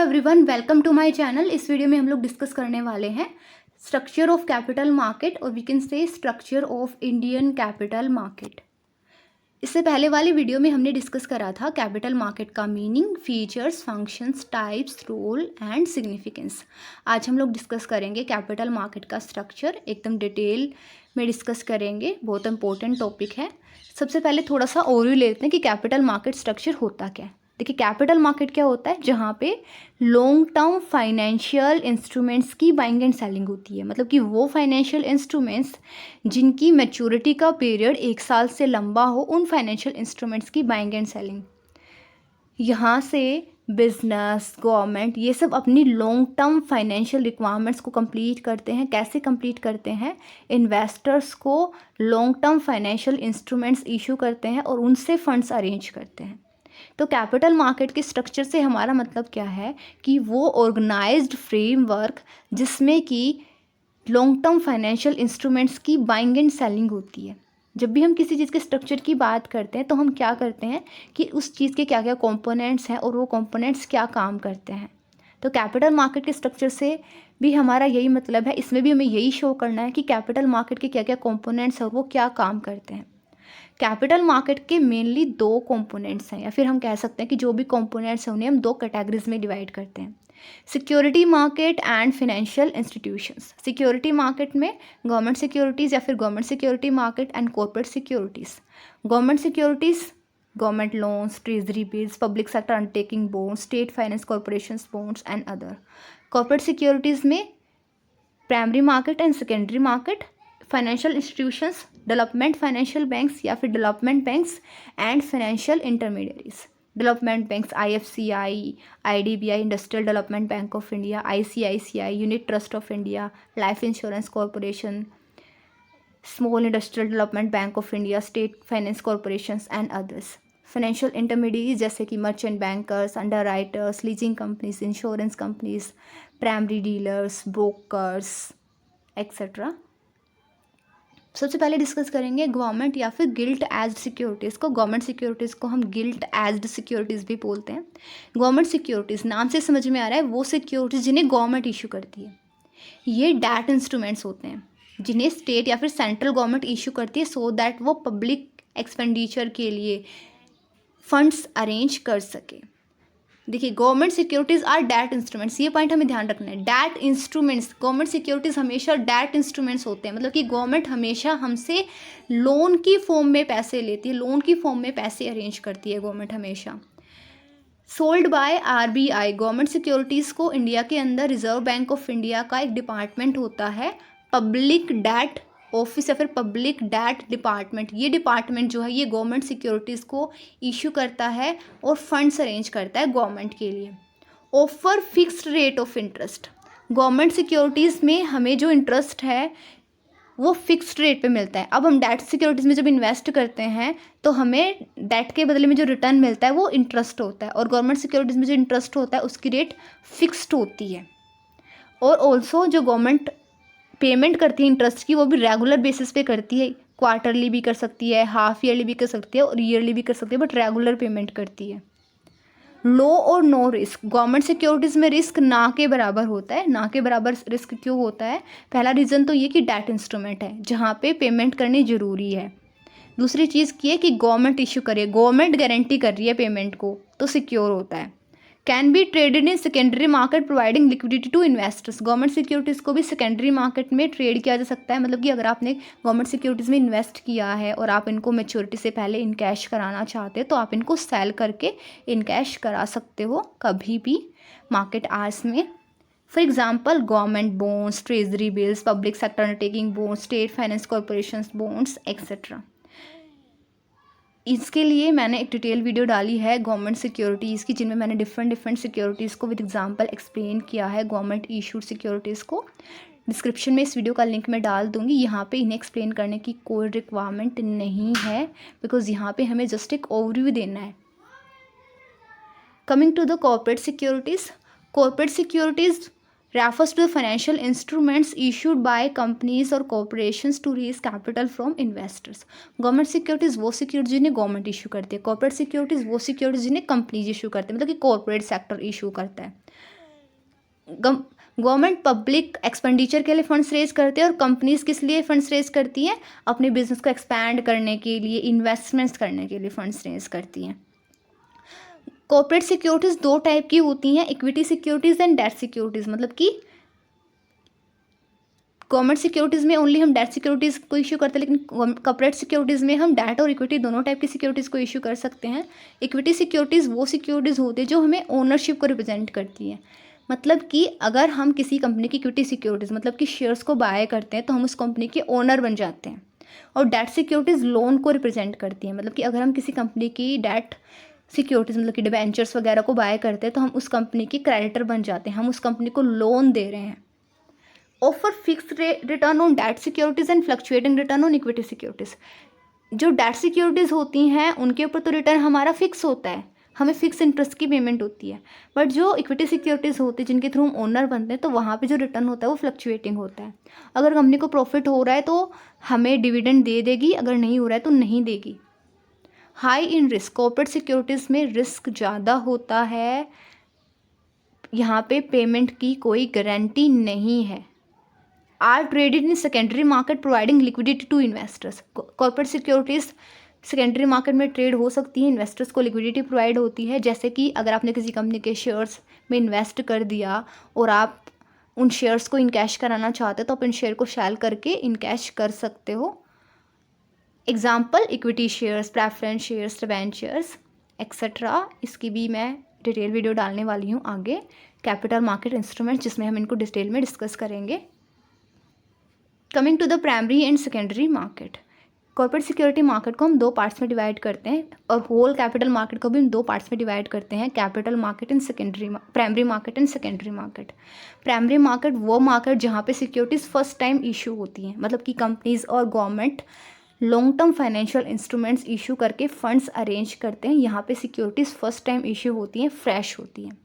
Everyone, welcome to my channel. इस video में हम लोग डिस्कस करने वाले हैं स्ट्रक्चर ऑफ कैपिटल मार्केट और we can say structure of Indian capital market. इससे पहले वाली वीडियो में हमने डिस्कस करा था कैपिटल मार्केट का meaning, features, functions, types, role and significance. आज हम लोग डिस्कस करेंगे कैपिटल मार्केट का स्ट्रक्चर, एकदम डिटेल में डिस्कस करेंगे। बहुत इंपॉर्टेंट टॉपिक है। सबसे पहले थोड़ा सा ओवरव्यू लेते हैं कि कैपिटल मार्केट स्ट्रक्चर होता क्या है। देखिए, कैपिटल मार्केट क्या होता है? जहाँ पे लॉन्ग टर्म फाइनेंशियल इंस्ट्रूमेंट्स की बाइंग एंड सेलिंग होती है। मतलब कि वो फाइनेंशियल इंस्ट्रूमेंट्स जिनकी मैच्योरिटी का पीरियड 1 साल से लंबा हो, उन फाइनेंशियल इंस्ट्रूमेंट्स की बाइंग एंड सेलिंग। यहाँ से बिजनेस, गवर्नमेंट, ये सब अपनी लॉन्ग टर्म फाइनेंशियल रिक्वायरमेंट्स को कंप्लीट करते हैं। कैसे कंप्लीट करते हैं? इन्वेस्टर्स को long term financial instruments issue करते हैं और उनसे फंड्स अरेंज करते हैं। तो कैपिटल मार्केट के स्ट्रक्चर से हमारा मतलब क्या है कि वो ऑर्गेनाइज्ड फ्रेमवर्क जिसमें कि लॉन्ग टर्म फाइनेंशियल इंस्ट्रूमेंट्स की बाइंग एंड सेलिंग होती है। जब भी हम किसी चीज़ के स्ट्रक्चर की बात करते हैं तो हम क्या करते हैं कि उस चीज़ के क्या क्या कंपोनेंट्स हैं और वो कंपोनेंट्स क्या काम करते हैं। तो कैपिटल मार्केट के स्ट्रक्चर से भी हमारा यही मतलब है। इसमें भी हमें यही शो करना है कि कैपिटल मार्केट के क्या क्या कंपोनेंट्स हैं और वो क्या काम करते हैं। कैपिटल मार्केट के मेनली 2 कंपोनेंट्स हैं, या फिर हम कह सकते हैं कि जो भी कंपोनेंट्स हैं उन्हें हम 2 कैटेगरीज में डिवाइड करते हैं। Security market and financial institutions. Security market में गवर्नमेंट सिक्योरिटीज़ या फिर government security market and corporate securities. Government securities, government loans, treasury bills, public sector undertaking bonds, state finance corporation bonds and other. Corporate securities में primary market and secondary market. Financial institutions, development financial banks या फिर development banks and financial intermediaries. Development banks IFCI, IDBI, industrial development bank of India, ICICI, unit trust of India, life insurance corporation, small industrial development bank of India, state finance corporation and others. Financial intermediaries जैसे कि merchant bankers, underwriters, leasing companies, insurance companies, primary dealers, brokers etcetera. सबसे पहले discuss करेंगे government या फिर gilt edged securities को। Government securities को हम गिल्ट एज्ड सिक्योरिटीज़ भी बोलते हैं। गवर्नमेंट सिक्योरिटीज़ नाम से समझ में आ रहा है वो सिक्योरिटीज़ जिन्हें गवर्नमेंट इशू करती है। ये डेट इंस्ट्रूमेंट्स होते हैं जिन्हें स्टेट या फिर सेंट्रल गवर्नमेंट इशू करती है सो दैट वो पब्लिक एक्सपेंडिचर के लिए फंड्स अरेंज कर सके। देखिए, government securities are debt instruments. ये पॉइंट हमें ध्यान रखना है। डेट इंस्ट्रूमेंट्स, गवर्नमेंट सिक्योरिटीज़ हमेशा डेट इंस्ट्रूमेंट्स होते हैं। मतलब कि गवर्नमेंट हमेशा हमसे लोन की फॉर्म में पैसे लेती है, लोन की फॉर्म में पैसे अरेंज करती है गवर्नमेंट हमेशा। Sold by RBI। Government securities को इंडिया के अंदर रिजर्व बैंक ऑफ इंडिया का एक डिपार्टमेंट होता है, पब्लिक डेट ऑफिस या फिर पब्लिक डेट डिपार्टमेंट। ये डिपार्टमेंट जो है ये गवर्नमेंट सिक्योरिटीज़ को इशू करता है और फंड्स अरेंज करता है गवर्नमेंट के लिए। Offer fixed rate of interest. Government securities में हमें जो इंटरेस्ट है वो फिक्स्ड रेट पे मिलता है। अब हम डेट सिक्योरिटीज़ में जब इन्वेस्ट करते हैं तो हमें डेट के बदले में जो रिटर्न मिलता है वो इंटरेस्ट होता है, और गवर्नमेंट सिक्योरिटीज़ में जो इंटरेस्ट होता है उसकी रेट फिक्स्ड होती है। और ऑल्सो जो गवर्नमेंट पेमेंट करती है इंटरेस्ट की वो भी रेगुलर बेसिस पे करती है। क्वार्टरली भी कर सकती है, हाफ ईयरली भी कर सकती है और ईयरली भी कर सकती है, बट रेगुलर पेमेंट करती है। लो और नो रिस्क। गवर्नमेंट सिक्योरिटीज़ में रिस्क ना के बराबर होता है। ना के बराबर रिस्क क्यों होता है? पहला रीज़न तो ये कि डेट इंस्ट्रूमेंट है जहाँ पे पेमेंट करनी ज़रूरी है। दूसरी चीज़ की है कि गवर्नमेंट इशू करे, गवर्नमेंट गारंटी कर रही है पेमेंट को, तो सिक्योर होता है। Can be traded in secondary market providing liquidity to investors. Government securities को भी सेकेंडरी मार्केट में ट्रेड किया जा सकता है। मतलब कि अगर आपने गवर्नमेंट सिक्योरिटीज़ में इन्वेस्ट किया है और आप इनको मैच्योरिटी से पहले इन कैश कराना चाहते हैं तो आप इनको सेल करके इन कैश करा सकते हो कभी भी मार्केट आवर्स में। For example government bonds, treasury bills, public sector undertaking bonds, state finance corporation bonds etcetera. इसके लिए मैंने एक डिटेल वीडियो डाली है गवर्नमेंट सिक्योरिटीज़ की, जिनमें मैंने डिफरेंट सिक्योरिटीज़ को विद एग्जांपल एक्सप्लेन किया है, गवर्नमेंट इशूड सिक्योरिटीज़ को। डिस्क्रिप्शन में इस वीडियो का लिंक मैं डाल दूंगी। यहाँ पे इन्हें एक्सप्लेन करने की कोई रिक्वायरमेंट नहीं है, बिकॉज यहाँ पे हमें जस्ट एक ओवरव्यू देना है। Coming to the corporate securities. Corporate securities refers to the financial instruments issued by companies or corporations to raise capital from investors. Government securities वो सिक्योरिटीज जिन्हें गवर्नमेंट इशू करती है, कॉर्पोरेट सिक्योरिटीज़ वो securities जिन्हें companies issue करते हैं, मतलब कि कॉर्पोरेट सेक्टर इशू करता है. गवर्नमेंट पब्लिक एक्सपेंडिचर के लिए फंड्स रेज करते हैं और कंपनीज किस लिए फंड्स रेज करती हैं, अपने बिजनेस को एक्सपैंड करने के लिए, इन्वेस्टमेंट्स करने के लिए फंड्स रेज करती हैं. कॉर्पोरेट सिक्योरिटीज़ दो टाइप की होती हैं, equity securities and debt securities. मतलब कि गवर्नमेंट सिक्योरिटीज़ में ओनली हम डेट सिक्योरिटीज़ को इशू करते हैं, लेकिन कॉर्पोरेट सिक्योरिटीज़ में हम डेट और इक्विटी दोनों टाइप की सिक्योरिटीज़ को इशू कर सकते हैं. इक्विटी सिक्योरिटीज़ वो सिक्योरिटीज़ होती है जो हमें ओनरशिप को रिप्रेजेंट करती है. मतलब कि अगर हम किसी कंपनी की इक्विटी सिक्योरिटीज़ मतलब कि शेयर्स को बाय करते हैं तो हम उस कंपनी के ओनर बन जाते हैं. और डेट सिक्योरिटीज़ लोन को रिप्रेजेंट करती हैं. मतलब कि अगर हम किसी कंपनी की डेट सिक्योरिटीज़ मतलब कि डिबेंचर्स वगैरह को बाय करते हैं तो हम उस कंपनी के क्रेडिटर बन जाते हैं, हम उस कंपनी को लोन दे रहे हैं. Offer fixed return on debt securities and fluctuating return on equity securities. जो डेट सिक्योरिटीज़ होती हैं उनके ऊपर तो रिटर्न हमारा फिक्स होता है, हमें फिक्स इंटरेस्ट की पेमेंट होती है. बट जो इक्विटी सिक्योरिटीज़ होती है जिनके थ्रू हम ओनर बनते हैं तो वहाँ पे जो रिटर्न होता है वो फ्लक्चुएटिंग होता है. अगर कंपनी को प्रॉफिट हो रहा है तो हमें डिविडेंड दे देगी, अगर नहीं हो रहा है तो नहीं देगी. High in risk. Corporate securities में रिस्क ज़्यादा होता है, यहाँ पे पेमेंट की कोई गारंटी नहीं है. Are traded in secondary market providing liquidity to investors. Corporate securities secondary market में ट्रेड हो सकती है, इन्वेस्टर्स को लिक्विडिटी प्रोवाइड होती है. जैसे कि अगर आपने किसी कंपनी के शेयर्स में इन्वेस्ट कर दिया और आप उन शेयर्स को इनकैश कराना चाहते हो तो आप इन शेयर को सेल करके इनकैश कर सकते हो. Example equity shares, preference shares, debentures etcetera. इसकी भी मैं डिटेल वीडियो डालने वाली हूँ आगे. कैपिटल मार्केट इंस्ट्रूमेंट्स जिसमें हम इनको डिटेल में डिस्कस करेंगे. Coming to the primary and secondary market. Corporate security market को हम दो पार्ट्स में डिवाइड करते हैं और होल कैपिटल मार्केट को भी हम दो पार्ट्स में डिवाइड करते हैं, capital market and secondary, primary market and secondary market. Primary market वो मार्केट जहाँ पे सिक्योरिटीज़ फर्स्ट टाइम इशू होती हैं, मतलब कि कंपनीज और government long term financial instruments issue करके फंड्स अरेंज करते हैं. यहाँ पे सिक्योरिटीज़ फर्स्ट टाइम इशू होती हैं, फ्रेश होती हैं.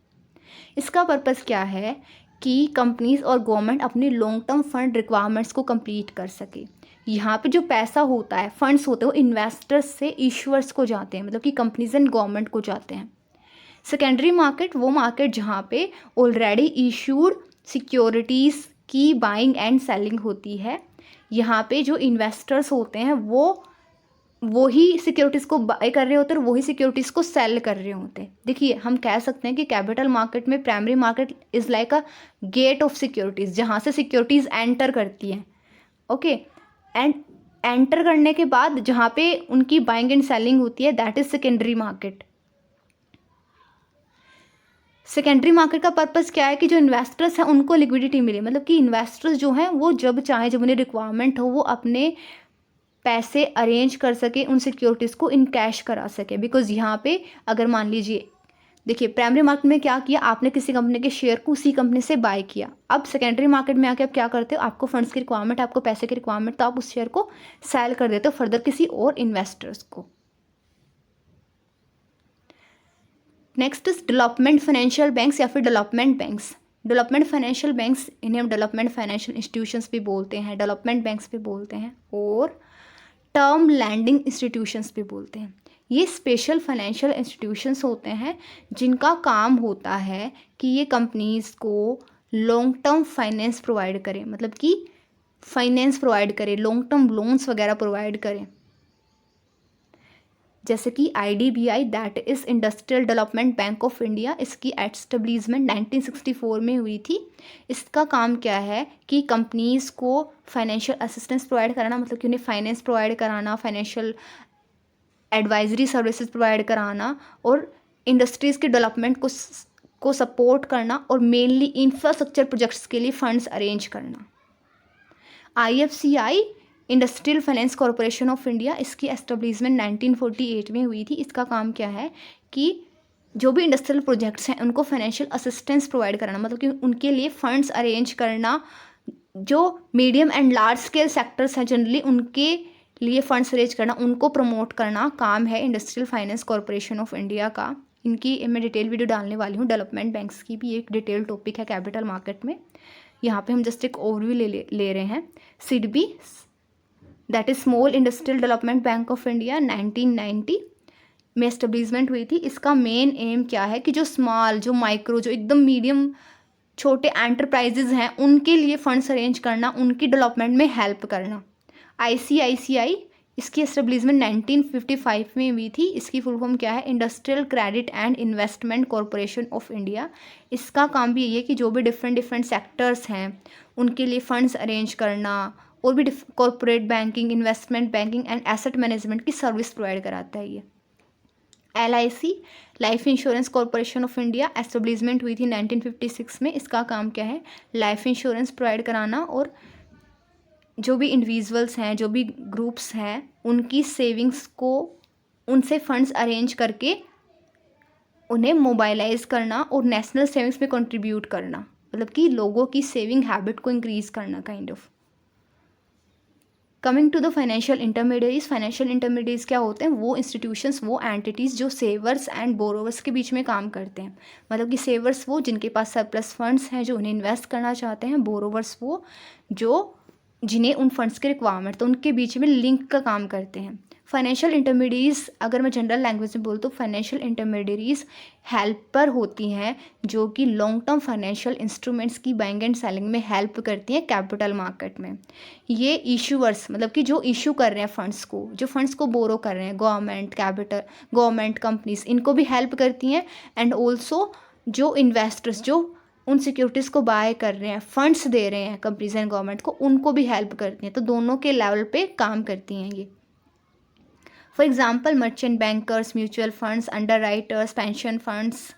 इसका पर्पज़ क्या है कि कंपनीज और गवर्नमेंट अपनी लॉन्ग टर्म फंड रिक्वायरमेंट्स को कंप्लीट कर सके. यहाँ पे जो पैसा होता है, फंड्स होते हैं, वो इन्वेस्टर्स से इशूअर्स को जाते हैं, मतलब कि कंपनीज एंड गवर्नमेंट को जाते हैं. सेकेंडरी मार्केट वो मार्केट जहाँ पे ऑलरेडी इशूड सिक्योरिटीज़ की बाइंग एंड सेलिंग होती है. यहाँ पे जो इन्वेस्टर्स होते हैं वो ही सिक्योरिटीज़ को बाय कर रहे होते हैं और वही सिक्योरिटीज़ को सेल कर रहे होते हैं. देखिए हम कह सकते हैं कि कैपिटल मार्केट में primary market is like a gate of securities, जहाँ से सिक्योरिटीज़ एंटर करती हैं. ओके, एंड एंटर करने के बाद जहाँ पे उनकी बाइंग एंड सेलिंग होती है that is secondary market. Secondary market का पर्पस क्या है कि जो इन्वेस्टर्स हैं उनको लिक्विडिटी मिले. मतलब कि इन्वेस्टर्स जो हैं वो जब चाहे, जब उन्हें रिक्वायरमेंट हो, वो अपने पैसे अरेंज कर सके, उन सिक्योरिटीज़ को इन कैश करा सके. बिकॉज यहाँ पे अगर मान लीजिए, देखिए प्राइमरी मार्केट में क्या किया, आपने किसी कंपनी के शेयर को उसी कंपनी से बाय किया. अब सेकेंडरी मार्केट में आके आप क्या करते हो, आपको फंड्स की रिक्वायरमेंट, आपको पैसे की रिक्वायरमेंट, तो आप उस शेयर को सेल कर देते हो फर्दर किसी और इन्वेस्टर्स को. Next is development financial banks या फिर development banks. Development financial banks, इन्हें हम डेवलपमेंट फाइनेंशियल इंस्टीट्यूशंस भी बोलते हैं, डेवलपमेंट बैंक्स भी बोलते हैं और टर्म लैंडिंग इंस्टीट्यूशंस भी बोलते हैं. ये स्पेशल फाइनेंशियल इंस्टीट्यूशंस होते हैं जिनका काम होता है कि ये कंपनीज़ को लॉन्ग टर्म फाइनेंस प्रोवाइड करें, मतलब कि फाइनेंस प्रोवाइड करें, लॉन्ग टर्म लोन्स वगैरह प्रोवाइड करें. जैसे कि IDBI that is industrial development bank of India, इसकी एस्टेब्लिशमेंट 1964 में हुई थी. इसका काम क्या है कि कंपनीज़ को फाइनेंशियल असिस्टेंस प्रोवाइड कराना, मतलब कि उन्हें फाइनेंस प्रोवाइड कराना, फाइनेंशियल एडवाइजरी सर्विसेज प्रोवाइड कराना और इंडस्ट्रीज़ के डेवलपमेंट को सपोर्ट करना और मेनली इंफ्रास्ट्रक्चर प्रोजेक्ट्स के लिए फंड्स अरेंज करना. IFCI industrial finance corporation of India, इसकी एस्टेब्लिशमेंट 1948 में हुई थी. इसका काम क्या है कि जो भी इंडस्ट्रियल प्रोजेक्ट्स हैं उनको फाइनेंशियल असिस्टेंस प्रोवाइड कराना, मतलब कि उनके लिए फंड्स अरेंज करना. जो medium and large scale sectors हैं जनरली उनके लिए फंड्स अरेंज करना, उनको प्रमोट करना काम है industrial finance corporation of India का. इनकी मैं डिटेल वीडियो डालने वाली हूँ। डेवलपमेंट बैंक्स की भी एक डिटेल टॉपिक है कैपिटल मार्केट में। यहाँ पे हम जस्ट एक ओवरव्यू ले रहे हैं। SIDBI that is small industrial development bank of India 1990 में एस्टेब्लिशमेंट हुई थी। इसका मेन एम क्या है कि जो स्मॉल, जो माइक्रो, जो एकदम मीडियम छोटे एंटरप्राइजेज हैं उनके लिए फंड्स अरेंज करना, उनकी डेवलपमेंट में हेल्प करना। ICICI इसकी एस्टेब्लिशमेंट 1955 में हुई थी। इसकी फुल फॉर्म क्या है? Industrial credit and investment corporation of India. इसका काम भी यही है कि जो भी डिफरेंट सेक्टर्स हैं उनके लिए फंड्स अरेंज करना और भी corporate banking, investment banking and asset management की सर्विस प्रोवाइड कराता है ये। LIC life insurance corporation of India establishment हुई थी 1956 में। इसका काम क्या है? लाइफ इंश्योरेंस प्रोवाइड कराना और जो भी इंडिविजुअल्स हैं, जो भी ग्रुप्स हैं, उनकी सेविंग्स को, उनसे फंड्स अरेंज करके उन्हें मोबाइलाइज करना और नेशनल सेविंग्स में कंट्रीब्यूट करना, मतलब कि लोगों की सेविंग हैबिट को इंक्रीज करना kind of. Coming to the financial intermediaries. Financial intermediaries क्या होते हैं? वो इंस्टीट्यूशंस, वो एंटिटीज़ जो सेवर्स एंड बोरोवर्स के बीच में काम करते हैं। मतलब कि सेवर्स वो जिनके पास सरप्लस फंड्स हैं जो उन्हें इन्वेस्ट करना चाहते हैं, बोरोवर्स वो जो जिन्हें उन फंड्स की रिक्वायरमेंट, तो उनके बीच में लिंक का काम करते हैं। फाइनेंशियल इंटरमीडिएरीज, अगर मैं जनरल लैंग्वेज में बोलूँ तो फाइनेंशियल इंटरमीडिएरीज हेल्पर होती हैं जो कि लॉन्ग टर्म फाइनेंशियल इंस्ट्रूमेंट्स की बाइंग एंड सेलिंग में हेल्प करती हैं कैपिटल मार्केट में। ये इशूअर्स, मतलब कि जो इशू कर रहे हैं फंड्स को, जो फंड्स को बोरो कर रहे हैं, गवर्नमेंट कंपनीज, इनको भी हेल्प करती हैं। एंड ऑल्सो जो इन्वेस्टर्स जो उन सिक्योरिटीज़ को बाय कर रहे हैं, फंड्स दे रहे हैं कंपनीज एंड गवर्नमेंट को, उनको भी हेल्प करती हैं। तो दोनों के लेवल पे काम करती हैं ये। For example merchant bankers, mutual funds, underwriters, pension funds,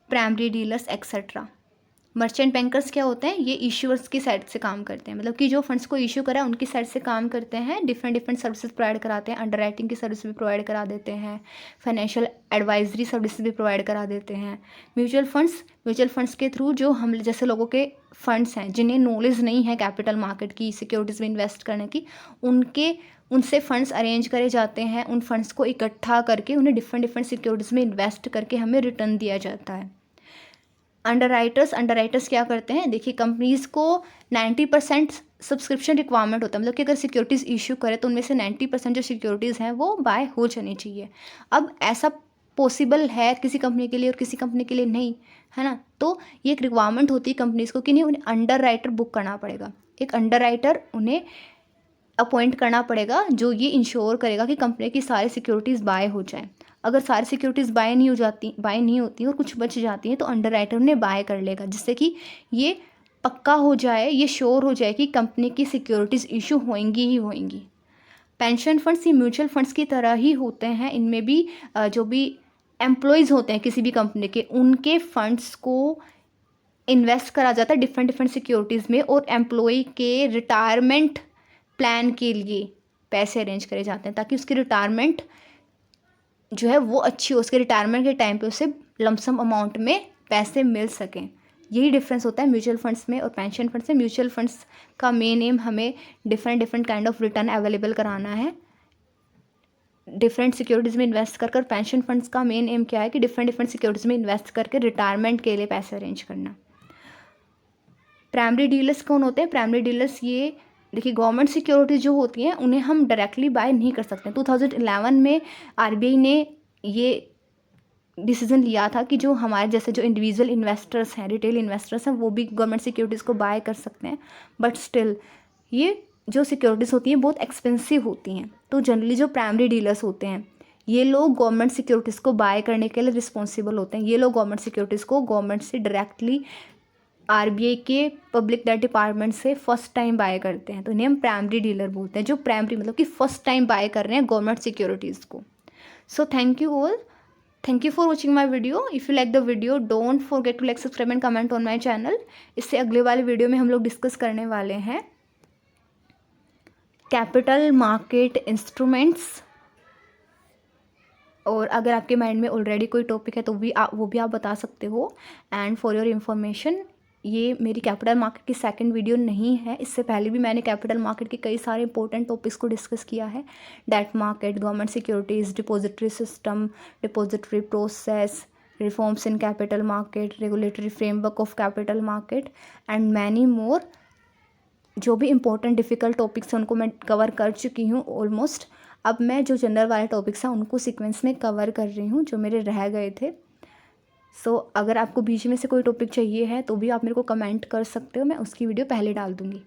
primary dealers etcetera. Merchant bankers क्या होते हैं? ये इश्यूअर्स की साइड से काम करते हैं, मतलब कि जो फंड्स को इशू करा उनकी साइड से काम करते हैं। डिफरेंट सर्विसेज प्रोवाइड कराते हैं। अंडर राइटिंग की सर्विस भी प्रोवाइड करा देते हैं, फाइनेंशियल एडवाइजरी सर्विस भी प्रोवाइड करा देते हैं। म्यूचुअल फंड्स के थ्रू जो हम जैसे लोगों के फंड्स हैं जिन्हें नॉलेज नहीं है कैपिटल मार्केट की, सिक्योरिटीज़ में इन्वेस्ट करने की, उनसे फंड्स अरेंज करे जाते हैं। उन फंड्स को इकट्ठा करके उन्हें डिफरेंट सिक्योरिटीज़ में इन्वेस्ट करके हमें रिटर्न दिया जाता है। अंडरराइटर्स क्या करते हैं? देखिए, कंपनीज़ को 90% सब्सक्रिप्शन रिक्वायरमेंट होता है, मतलब कि अगर सिक्योरिटीज़ इशू करे तो उनमें से 90% जो सिक्योरिटीज़ हैं वो बाय हो जानी चाहिए। अब ऐसा पॉसिबल है किसी कंपनी के लिए और किसी कंपनी के लिए नहीं, है ना। तो ये एक रिक्वायरमेंट होती है कंपनीज़ को कि नहीं, उन्हें अंडरराइटर बुक करना पड़ेगा। एक अंडरराइटर उन्हें अपॉइंट करना पड़ेगा जो ये इंश्योर करेगा कि कंपनी की सारी सिक्योरिटीज़ बाय हो जाएँ। अगर सारी सिक्योरिटीज़ बाय नहीं होती और कुछ बच जाती हैं तो अंडरराइटर उन्हें बाय कर लेगा, जिससे कि ये पक्का हो जाए, ये श्योर हो जाए कि कंपनी की सिक्योरिटीज़ इशू होंगी ही होंगी। पेंशन फंड्स ये म्यूचुअल फंड्स की तरह ही होते हैं। इनमें भी जो भी एम्प्लॉयज़ होते हैं किसी भी कंपनी के, उनके फंड्स को इन्वेस्ट करा जाता है डिफरेंट सिक्योरिटीज़ में, और एम्प्लॉय के रिटायरमेंट प्लान के लिए पैसे अरेंज करे जाते हैं ताकि उसकी रिटायरमेंट जो है वो अच्छी हो, उसके रिटायरमेंट के टाइम पे उसे लमसम अमाउंट में पैसे मिल सकें। यही डिफरेंस होता है म्यूचुअल फंड्स में और पेंशन फंड्स में। म्यूचुअल फंड्स का मेन एम हमें different kind of return available कराना है, डिफरेंट सिक्योरिटीज़ में इन्वेस्ट कर। पेंशन फंड्स का मेन एम क्या है कि डिफरेंट सिक्योरिटीज़ में इन्वेस्ट करके रिटायरमेंट के लिए पैसे अरेंज करना। प्राइमरी डीलर्स कौन होते हैं? प्राइमरी डीलर्स ये देखिए, गवर्नमेंट सिक्योरिटीज जो होती हैं उन्हें हम डायरेक्टली बाय नहीं कर सकते। 2011 में RBI ने ये डिसीजन लिया था कि जो हमारे जैसे जो इंडिविजुअल इन्वेस्टर्स हैं, रिटेल इन्वेस्टर्स हैं, वो भी गवर्नमेंट सिक्योरिटीज़ को बाय कर सकते हैं। बट स्टिल ये जो सिक्योरिटीज़ होती हैं बहुत एक्सपेंसिव होती हैं। तो जनरली जो प्राइमरी डीलर्स होते हैं ये लोग गवर्नमेंट सिक्योरिटीज़ को बाय करने के लिए रिस्पॉन्सिबल होते हैं। ये लोग गवर्नमेंट सिक्योरिटीज़ को गवर्नमेंट से डायरेक्टली RBI के पब्लिक डेट डिपार्टमेंट से फर्स्ट टाइम बाय करते हैं, तो इन्हें हम प्राइमरी डीलर बोलते हैं, जो प्राइमरी मतलब कि फर्स्ट टाइम बाय कर रहे हैं गवर्नमेंट सिक्योरिटीज़ को। So thank you all, thank you for watching my video. If you like the video don't forget to like, subscribe and comment on my channel. इससे अगले वाले video में हम लोग डिस्कस करने वाले हैं कैपिटल मार्केट इंस्ट्रूमेंट्स। और अगर आपके माइंड में ऑलरेडी कोई टॉपिक है तो वो भी आप बता सकते हो। एंड फॉर योर इन्फॉर्मेशन, ये मेरी कैपिटल मार्केट की सेकंड वीडियो नहीं है। इससे पहले भी मैंने कैपिटल मार्केट के कई सारे इंपॉर्टेंट टॉपिक्स को डिस्कस किया है। Debt market, government securities, depository system, depository process, reforms in capital market, regulatory framework of capital market and many more. जो भी इंपॉर्टेंट डिफ़िकल्ट टॉपिक्स हैं उनको मैं कवर कर चुकी हूँ ऑलमोस्ट। अब मैं जो जनरल वाले टॉपिक्स हैं उनको सीक्वेंस में कवर कर रही हूँ जो मेरे रह गए थे। सो अगर आपको बीच में से कोई टॉपिक चाहिए है तो भी आप मेरे को कमेंट कर सकते हो, मैं उसकी वीडियो पहले डाल दूँगी।